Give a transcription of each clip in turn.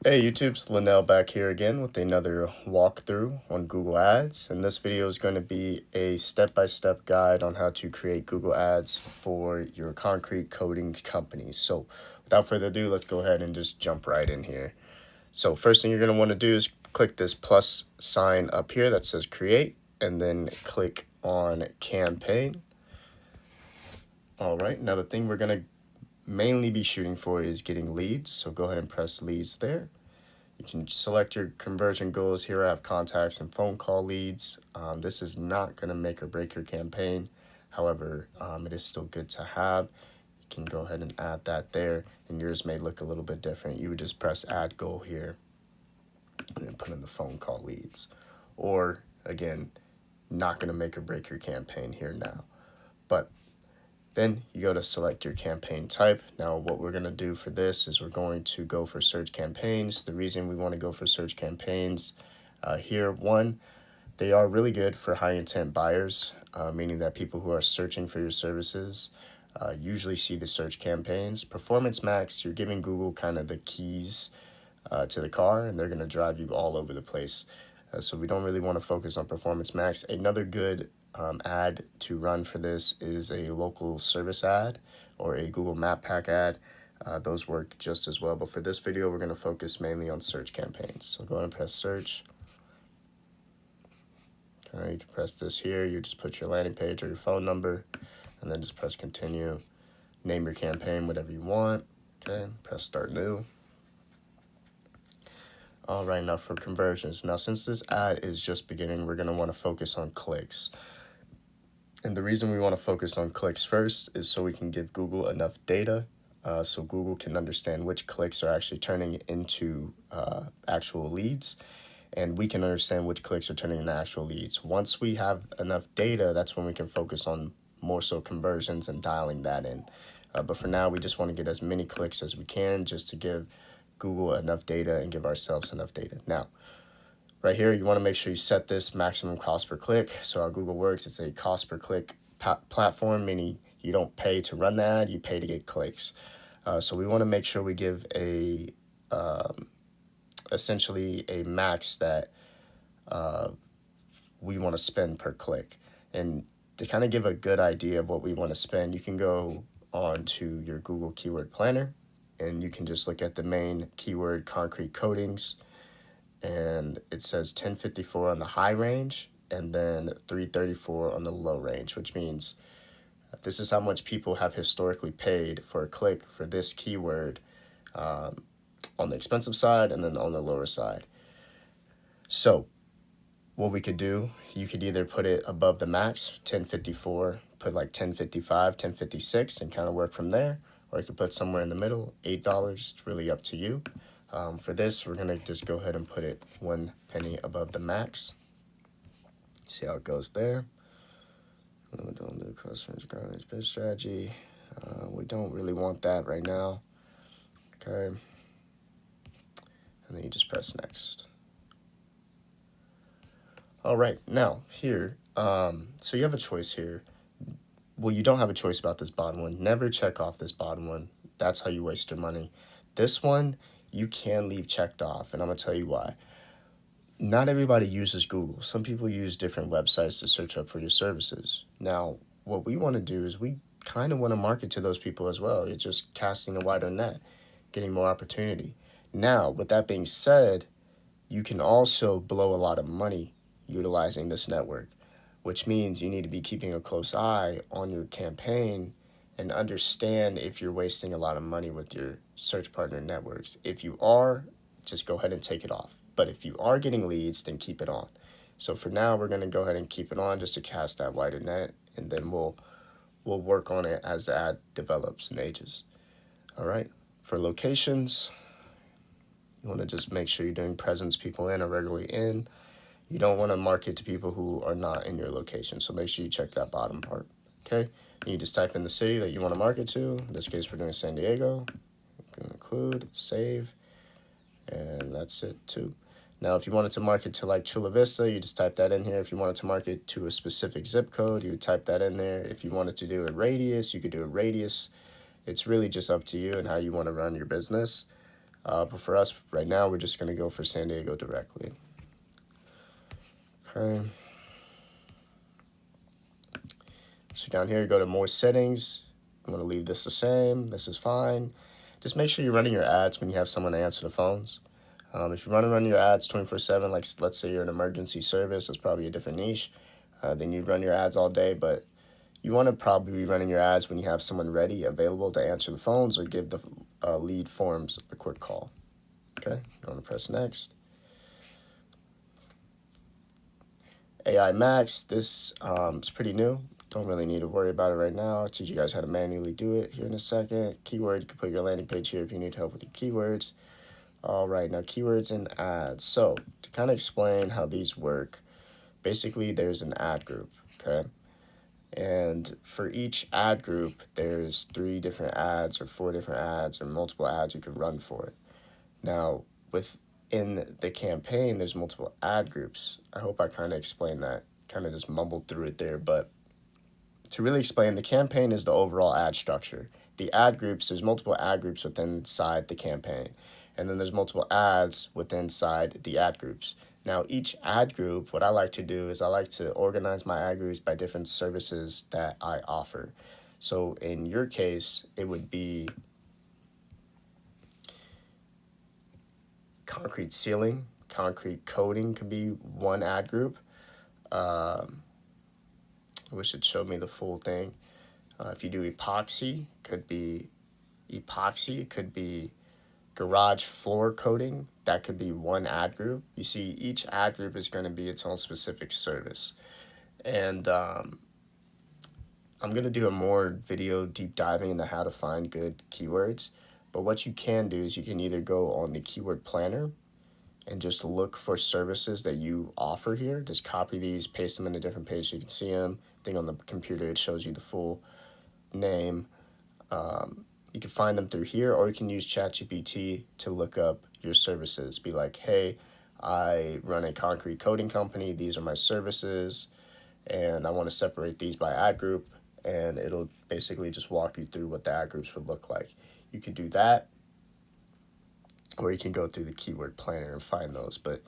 Hey YouTube, it's Linnell back here again with another walkthrough on Google Ads. And this video is going to be a step-by-step guide on how to create Google Ads for your concrete coating company. So without further ado, let's go ahead and just jump right in here. So first thing you're going to want to do is click this plus sign up here that says create, and then click on campaign. All right, now the thing we're going to mainly be shooting for is getting leads. So go ahead and press leads there. You can select your conversion goals. Here I have contacts and phone call leads. This is not going to make or break your campaign. However, it is still good to have. You can go ahead and add that there, and yours may look a little bit different. You would just press add goal here and then put in the phone call leads. Or again, not going to make or break your campaign here now. But then you go to select your campaign type. Now what we're going to do for this is we're going to go for search campaigns. The reason we want to go for search campaigns here, one, they are really good for high intent buyers, meaning that people who are searching for your services usually see the search campaigns. Performance Max, you're giving Google kind of the keys to the car, and they're going to drive you all over the place. So we don't really want to focus on Performance Max. Another good ad to run for this is a local service ad or a Google Map Pack ad. Those work just as well, but for this video, we're going to focus mainly on search campaigns. So go ahead and press search. All right, you can press this here. You just put your landing page or your phone number, and then just press continue. Name your campaign whatever you want. Okay, press start new. All right, now for conversions. Now, since this ad is just beginning, we're going to want to focus on clicks. And the reason we want to focus on clicks first is so we can give Google enough data so Google can understand which clicks are actually turning into actual leads, and we can understand which clicks are turning into actual leads. Once we have enough data, that's when we can focus on more so conversions and dialing that in. But for now, we just want to get as many clicks as we can just to give Google enough data and give ourselves enough data. Now, right here, you want to make sure you set this maximum cost per click. So how Google works, it's a cost per click platform, meaning you don't pay to run the ad, you pay to get clicks. So we want to make sure we give a essentially a max that we want to spend per click. And to kind of give a good idea of what we want to spend, you can go on to your Google Keyword Planner, and you can just look at the main keyword concrete coatings, and it says 1054 on the high range and then 334 on the low range, which means this is how much people have historically paid for a click for this keyword on the expensive side and then on the lower side. So what we could do, you could either put it above the max, 1054, put like 1055, 1056, and kind of work from there, or you could put somewhere in the middle, $8. It's really up to you. For this, we're gonna just go ahead and put it 1 penny above the max. See how it goes there. We don't do customers garbage bid strategy. We don't really want that right now. Okay. And then you just press next. All right, now here, so you have a choice here. Well, you don't have a choice about this bottom one. Never check off this bottom one. That's how you waste your money. This one, you can leave checked off, and I'm gonna tell you why. Not everybody uses Google. Some people use different websites to search up for your services. Now, what we want to do is we kind of want to market to those people as well. It's just casting a wider net, getting more opportunity. Now, with that being said, you can also blow a lot of money utilizing this network, which means you need to be keeping a close eye on your campaign and understand if you're wasting a lot of money with your search partner networks. If you are, just go ahead and take it off. But if you are getting leads, then keep it on. So for now, we're going to go ahead and keep it on just to cast that wider net, and then we'll work on it as the ad develops and ages. All right. For locations, you want to just make sure you're doing presence people in or regularly in. You don't want to market to people who are not in your location, so make sure you check that bottom part. Okay. And you just type in the city that you want to market to. In this case, we're doing San Diego. Include, save, and that's it too. Now, if you wanted to market to like Chula Vista, you just type that in here. If you wanted to market to a specific zip code, you would type that in there. If you wanted to do a radius, you could do a radius. It's really just up to you and how you want to run your business. But for us right now, we're just going to go for San Diego directly. Okay. So down here, you go to more settings. I'm going to leave this the same. This is fine. Just make sure you're running your ads when you have someone to answer the phones. If you're running your ads 24/7, like let's say you're an emergency service, it's probably a different niche. Then you run your ads all day, but you want to probably be running your ads when you have someone ready, available to answer the phones or give the lead forms a quick call. Okay, I'm going to press next. AI Max, this is pretty new. Don't really need to worry about it right now. I'll teach you guys how to manually do it here in a second. Keyword, you can put your landing page here if you need help with your keywords. All right, now keywords and ads. So to kind of explain how these work, basically there's an ad group, okay? And for each ad group, there's 3 different ads or 4 different ads or multiple ads you can run for it. Now, within the campaign, there's multiple ad groups. I hope I kind of explained that, kind of just mumbled through it there, but to really explain, the campaign is the overall ad structure. The ad groups, there's multiple ad groups within inside the campaign. And then there's multiple ads within inside the ad groups. Now, each ad group, what I like to do is I like to organize my ad groups by different services that I offer. So in your case, it would be concrete ceiling, concrete coating could be one ad group. I wish it showed me the full thing. If you do epoxy, could be garage floor coating. That could be one ad group. You see, each ad group is going to be its own specific service. And I'm going to do a more video deep diving into how to find good keywords. But what you can do is you can either go on the keyword planner and just look for services that you offer here. Just copy these, paste them in a different page so you can see them. I think on the computer it shows you the full name. You can find them through here, or you can use ChatGPT to look up your services. Be like, hey, I run a concrete coating company. These are my services, and I want to separate these by ad group, and it'll basically just walk you through what the ad groups would look like. You could do that, or you can go through the keyword planner and find those. But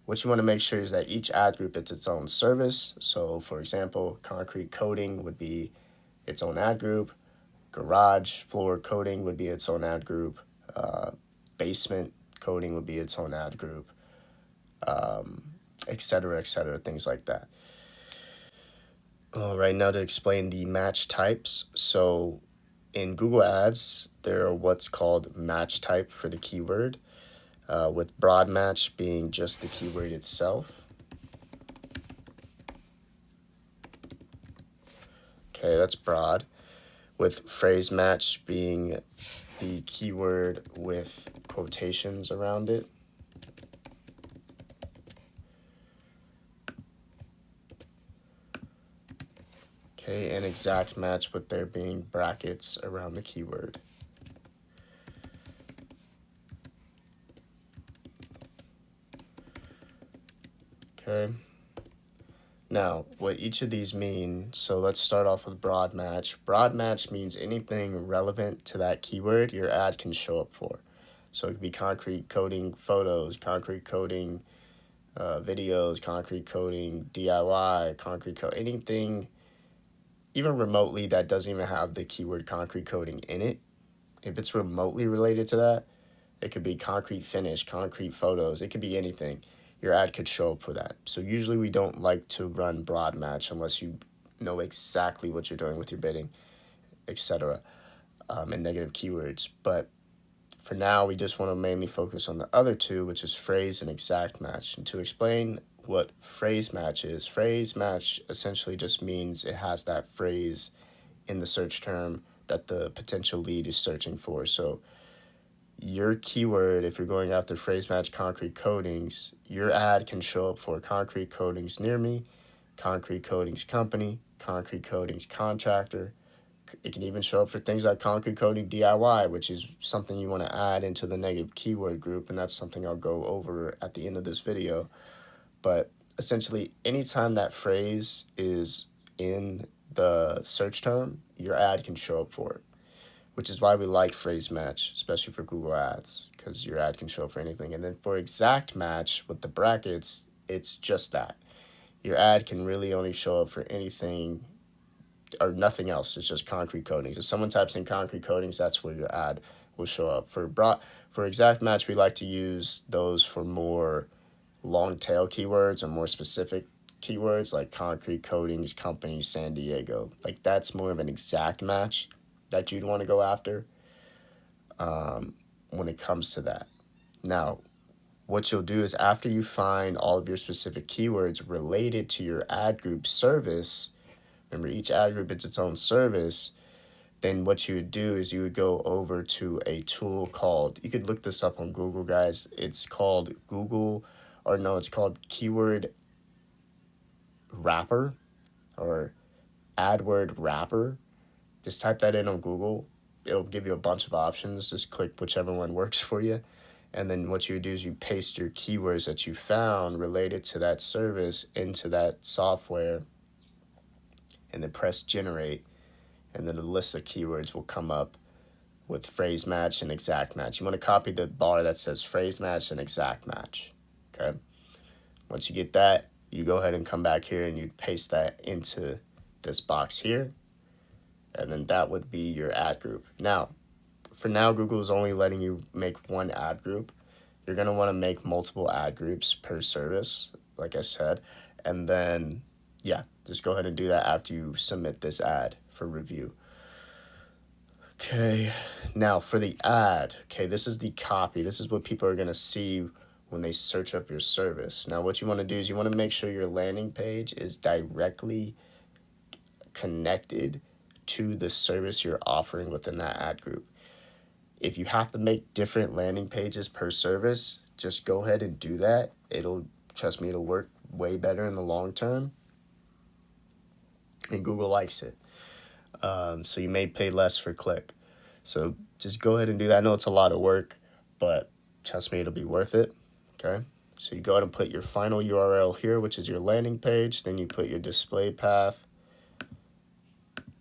what you want to make sure is that each ad group is its own service. So, for example, concrete coating would be its own ad group. Garage floor coating would be its own ad group. Basement coating would be its own ad group, etc., things like that. All right, now to explain the match types. So in Google Ads, there are what's called match type for the keyword, with broad match being just the keyword itself. Okay, that's broad. With phrase match being the keyword with quotations around it. Okay, and exact match with there being brackets around the keyword. Okay. Now, what each of these mean, so let's start off with broad match. Broad match means anything relevant to that keyword your ad can show up for. So it could be concrete coating photos, concrete coating videos, concrete coating DIY, concrete coat, anything even remotely that doesn't even have the keyword concrete coating in it. If it's remotely related to that, it could be concrete finish, concrete photos, it could be anything. Your ad could show up for that. So usually we don't like to run broad match unless you know exactly what you're doing with your bidding, etc., and negative keywords. But for now, we just want to mainly focus on the other two, which is phrase and exact match. And to explain what phrase match essentially just means it has that phrase in the search term that the potential lead is searching for. So your keyword, if you're going after phrase match concrete coatings, your ad can show up for concrete coatings near me, concrete coatings company, concrete coatings contractor. It can even show up for things like concrete coating DIY, which is something you want to add into the negative keyword group, and that's something I'll go over at the end of this video. But essentially, anytime that phrase is in the search term, your ad can show up for it. which is why we like phrase match, especially for Google Ads, because your ad can show up for anything. And then for exact match with the brackets, it's just that. Your ad can really only show up for anything or nothing else. It's just concrete coatings. If someone types in concrete coatings, that's where your ad will show up. For exact match, we like to use those for more long tail keywords or more specific keywords like concrete coatings company San Diego. Like that's more of an exact match that you'd want to go after when it comes to that. Now, what you'll do is after you find all of your specific keywords related to your ad group service, remember each ad group is its own service, then what you would do is you would go over to a tool called, you could look this up on Google, guys. It's called it's called Keyword Wrapper or AdWord Wrapper. Just type that in on Google. It'll give you a bunch of options. Just click whichever one works for you. And then what you do is you paste your keywords that you found related to that service into that software and then press generate. And then a list of keywords will come up with phrase match and exact match. You want to copy the bar that says phrase match and exact match. Okay. Once you get that, you go ahead and come back here and you paste that into this box here. And then that would be your ad group. Now, for now, Google is only letting you make one ad group. You're going to want to make multiple ad groups per service, like I said. And then, yeah, just go ahead and do that after you submit this ad for review. Okay, now for the ad, okay, this is the copy. This is what people are going to see when they search up your service. Now, what you want to do is you want to make sure your landing page is directly connected to the service you're offering within that ad group. If you have to make different landing pages per service, just go ahead and do that. Trust me, it'll work way better in the long term. And Google likes it. So you may pay less per click. So just go ahead and do that. I know it's a lot of work, but trust me, it'll be worth it. Okay. So you go ahead and put your final URL here, which is your landing page. Then you put your display path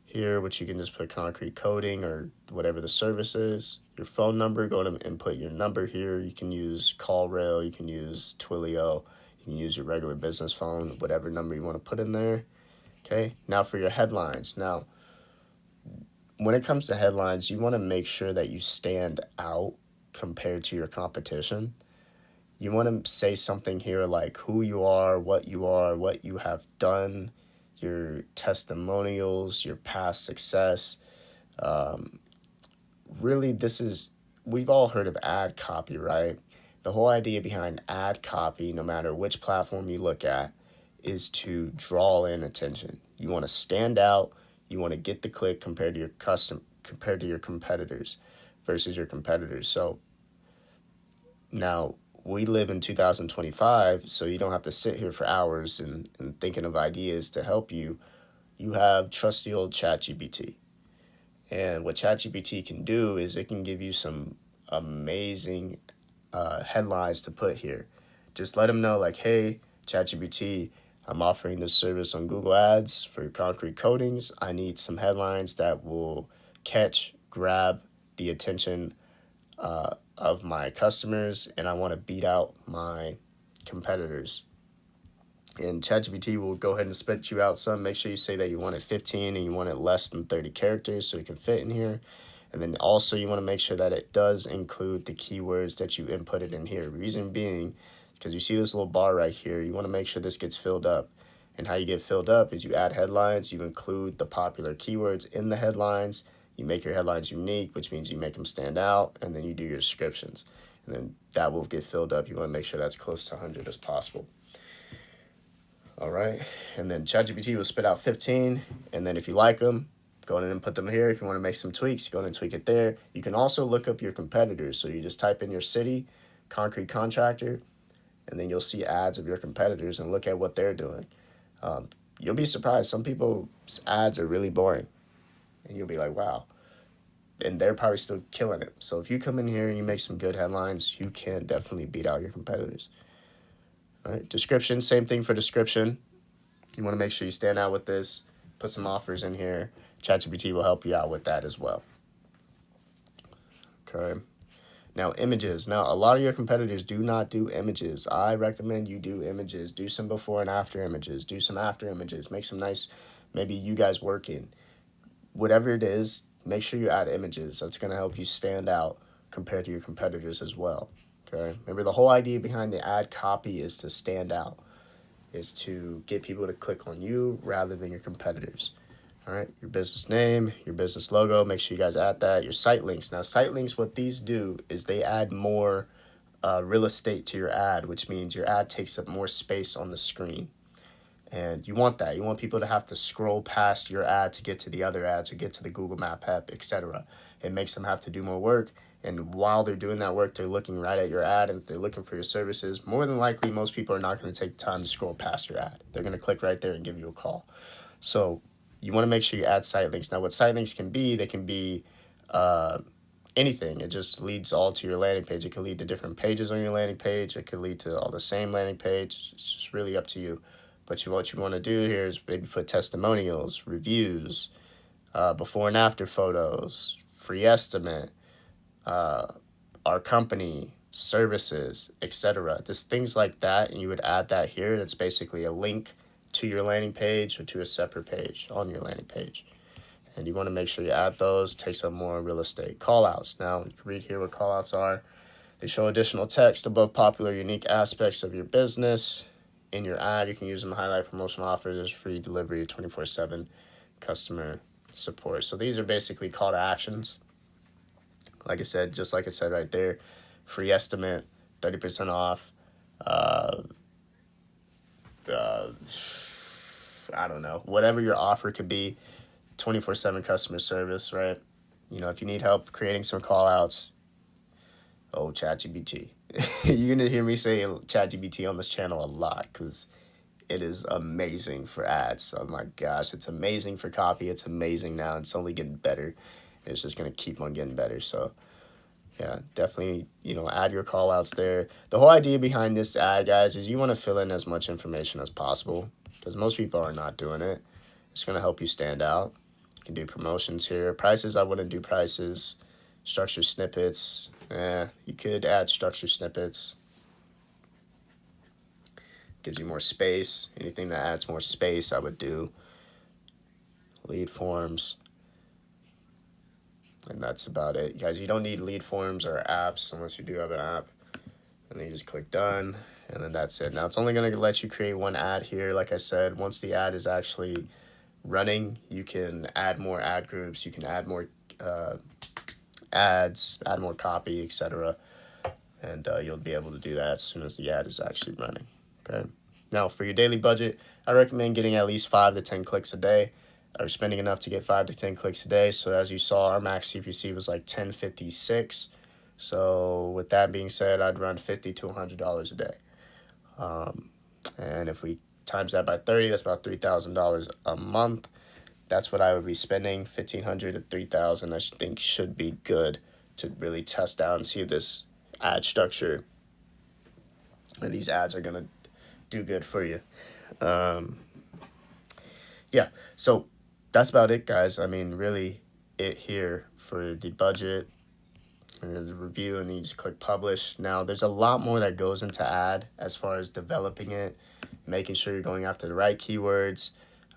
here, which you can just put concrete coating or whatever the service is. Your phone number, go ahead and put your number here. You can use CallRail, you can use Twilio, you can use your regular business phone, whatever number you want to put in there. Okay, now for your headlines. Now, when it comes to headlines, you want to make sure that you stand out compared to your competition. You want to say something here like who you are, what you have done, your testimonials, your past success. Really, we've all heard of ad copy, right? The whole idea behind ad copy, no matter which platform you look at, is to draw in attention. You want to stand out. You want to get the click compared to your competitors versus your competitors. So now we live in 2025, so you don't have to sit here for hours and thinking of ideas to help you. You have trusty old ChatGPT. And what ChatGPT can do is it can give you some amazing headlines to put here. Just let them know like, hey, ChatGPT, I'm offering this service on Google Ads for concrete coatings. I need some headlines that will grab the attention of my customers, and I want to beat out my competitors. And ChatGPT will go ahead and spit you out some. Make sure you say that you want it 15 and you want it less than 30 characters so it can fit in here. And then also you want to make sure that it does include the keywords that you inputted in here. Reason being, because you see this little bar right here, you want to make sure this gets filled up. And how you get filled up is you add headlines, you include the popular keywords in the headlines, you make your headlines unique, which means you make them stand out, and then you do your descriptions. And then that will get filled up. You want to make sure that's close to 100 as possible. All right, and then ChatGPT will spit out 15, and then if you like them, go ahead and put them here. If you want to make some tweaks, go ahead and tweak it there. You can also look up your competitors. So you just type in your city, concrete contractor, and then you'll see ads of your competitors and look at what they're doing. You'll be surprised. Some people's ads are really boring, and you'll be like, wow. And they're probably still killing it. So if you come in here and you make some good headlines, you can definitely beat out your competitors. All right, description, same thing for description. You want to make sure you stand out with this. Put some offers in here. ChatGPT will help you out with that as well. Okay. Now, images. Now, a lot of your competitors do not do images. I recommend you do images. Do some before and after images. Do some after images. Make some nice, maybe you guys working. Whatever it is, make sure you add images. That's going to help you stand out compared to your competitors as well. Okay. Remember, the whole idea behind the ad copy is to stand out, is to get people to click on you rather than your competitors. All right, your business name, your business logo, make sure you guys add that. Your site links. Now, site links, what these do is they add more real estate to your ad, which means your ad takes up more space on the screen. And you want that. You want people to have to scroll past your ad to get to the other ads or get to the Google Map app, etc. It makes them have to do more work. And while they're doing that work, they're looking right at your ad, and if they're looking for your services, more than likely, most people are not going to take time to scroll past your ad. They're going to click right there and give you a call. So you want to make sure you add site links. Now, what site links can be, they can be anything. It just leads all to your landing page. It could lead to different pages on your landing page. It could lead to all the same landing page. It's just really up to you. But what you want to do here is maybe put testimonials, reviews, before and after photos, free estimate, our company, services, etc. Just things like that, and you would add that here. That's basically a link to your landing page or to a separate page on your landing page. And you want to make sure you add those, takes up more real estate. Callouts. Now, you can read here what callouts are. They show additional text above popular unique aspects of your business. In your ad, you can use them to highlight promotional offers. There's free delivery, 24/7 customer support. So these are basically call to actions. Like I said, just like I said right there, free estimate, 30% off. I don't know, whatever your offer could be, 24/7 customer service, right? You know, if you need help creating some call outs, oh, ChatGPT. You're going to hear me say ChatGPT on this channel a lot because it is amazing for ads. Oh my gosh, it's amazing for copy. It's amazing now. It's only getting better. It's just going to keep on getting better. So yeah, definitely, you know, add your call outs there. The whole idea behind this ad, guys, is you want to fill in as much information as possible because most people are not doing it. It's going to help you stand out. You can do promotions here. Prices, I wouldn't do prices. Structure snippets. You could add structure snippets. Gives you more space. Anything that adds more space, I would do. Lead forms. And that's about it. Guys, you don't need lead forms or apps unless you do have an app. And then you just click done. And then that's it. Now, it's only going to let you create one ad here. Like I said, once the ad is actually running, you can add more ad groups. You can add more ads, add more copy, etc. And you'll be able to do that as soon as the ad is actually running. Okay. Now, for your daily budget, I recommend getting at least 5 to 10 clicks a day, or spending enough to get 5 to 10 clicks a day. So as you saw, our max CPC was like $10.56. So with that being said, I'd run $50 to $100 a day. And if we times that by 30, that's about $3,000 a month. That's what I would be spending. $1,500 to $3,000, I think, should be good to really test out and see if this ad structure and these ads are gonna do good for you. Yeah, so that's about it, guys. I mean, really, it here for the budget and the review, and then you just click publish. Now, there's a lot more that goes into ad as far as developing it, making sure you're going after the right keywords.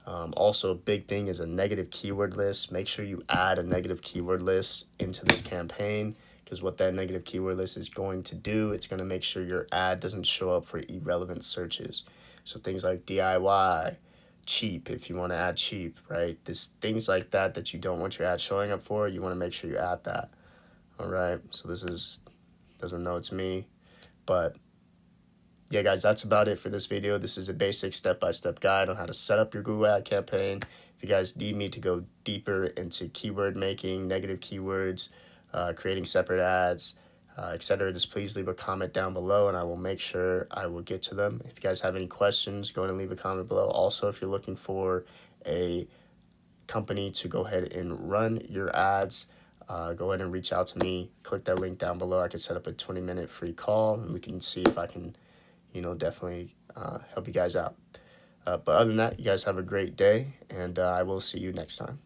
Also, a big thing is a negative keyword list. Make sure you add a negative keyword list into this campaign, because what that negative keyword list is going to do, it's going to make sure your ad doesn't show up for irrelevant searches. So things like DIY, cheap, if you want to add cheap, right? Things like that you don't want your ad showing up for, you want to make sure you add that. All right, so doesn't know it's me, but yeah, guys, that's about it for this video. This is a basic step-by-step guide on how to set up your Google ad campaign. If you guys need me to go deeper into keyword making, negative keywords, creating separate ads, etc., just please leave a comment down below and I will make sure I will get to them. If you guys have any questions, go ahead and leave a comment below. Also, if you're looking for a company to go ahead and run your ads, go ahead and reach out to me. Click that link down below. I can set up a 20-minute free call and we can see if I can, you know, definitely help you guys out. But other than that, you guys have a great day, and I will see you next time.